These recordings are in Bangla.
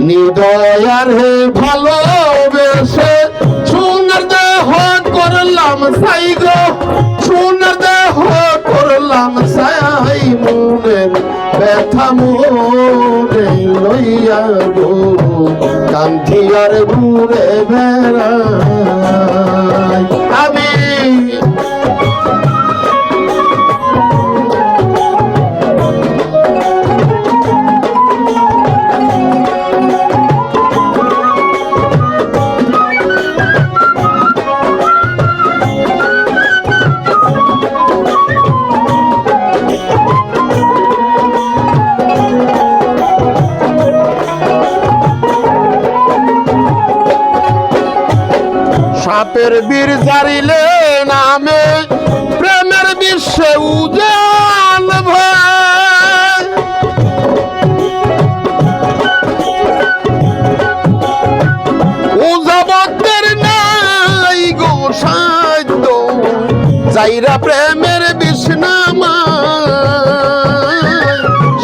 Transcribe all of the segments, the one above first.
নিদয়ার হে ভালোবেসে সোনার দেহ করলাম সাই গো, সোনার দেহ করলাম সাই, মনের ব্যথা মনে লইয়া গো কান্তি আর ঘুরে বেড়াই আমি। সাপের বীর জারিলে নামে প্রেমের বিশ্বে উজান ভাই, উজাবতের নাই গো সাধ্য, যাইরা প্রেমের বিষ নামায়।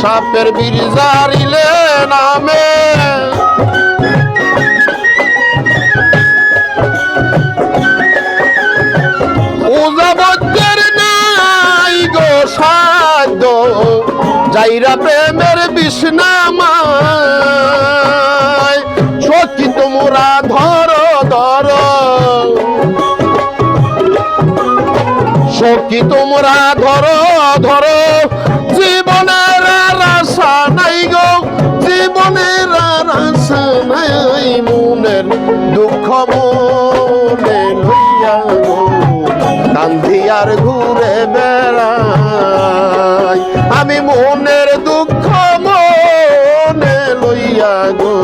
সাপের বীর জারিলে নামে উজাবতের নাই গো সাধ্য, যাইরা প্রেমের বিষ নামায়। সখী তোমরা ধরো ধরো, সখী তোমরা ধরো ধরো, জীবনের আর আশা নাই গো, জীবনের আর আশা নাই, মনের দুঃখ মনে লইয়া গো কান্দি আর ঘুরে বেড়াই আমি, মনের দুঃখ মনে লইয়া গো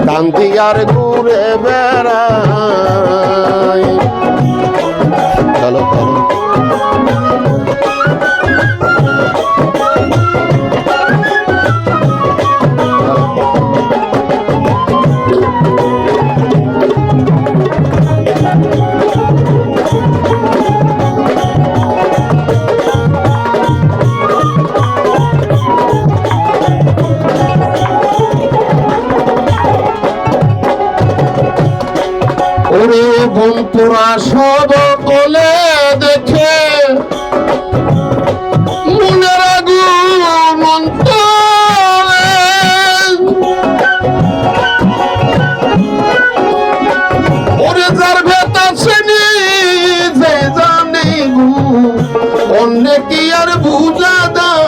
কান্দি আর ঘুরে বেড়াই। চলো চলো বন্ধুরা সব কোলে দেখে মনের আগুন অন্তরে, ওরে যার ভেতা শ্রেণী যে জানে গো অন্য কি আর বুঝা দেয়।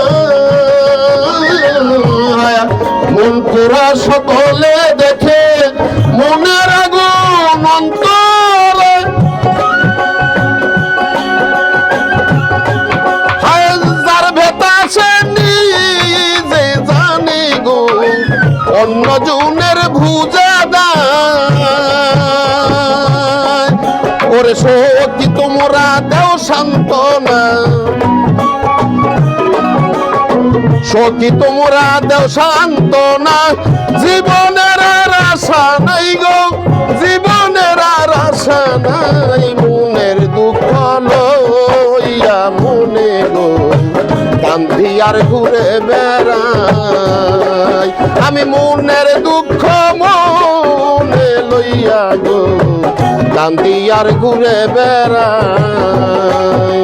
বন্ধুরা সকলে দেখে মনের আগুন অন্তরে, যার ভেতা সে নিজে জানে গো অন্য জনের ভুজা দেয়। ওরে সখী তোমরা দেও সান্ত্বনা, সখী তোমরা দেও সান্ত্বনা, জীবনের আর আশা নাই গো, জীবনের আর আশা নাই, মনের দুঃখ লইয়া মনে গো কান্দি আর ঘুরে বেড়াই আমি, মনের দুঃখ মনে লইয়া গো কান্দি আর ঘুরে বেড়াই।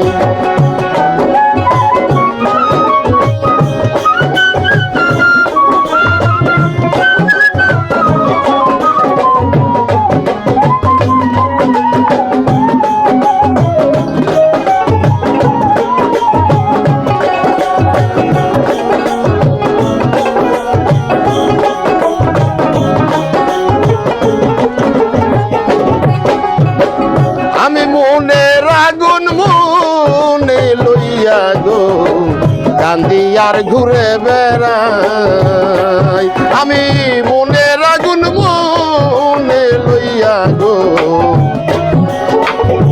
কান্দি আর ঘুরে বেড়াই আমি, মনের আগুন মনে লইয়া গো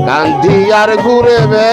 কান্দি আর ঘুরে বেড়াই।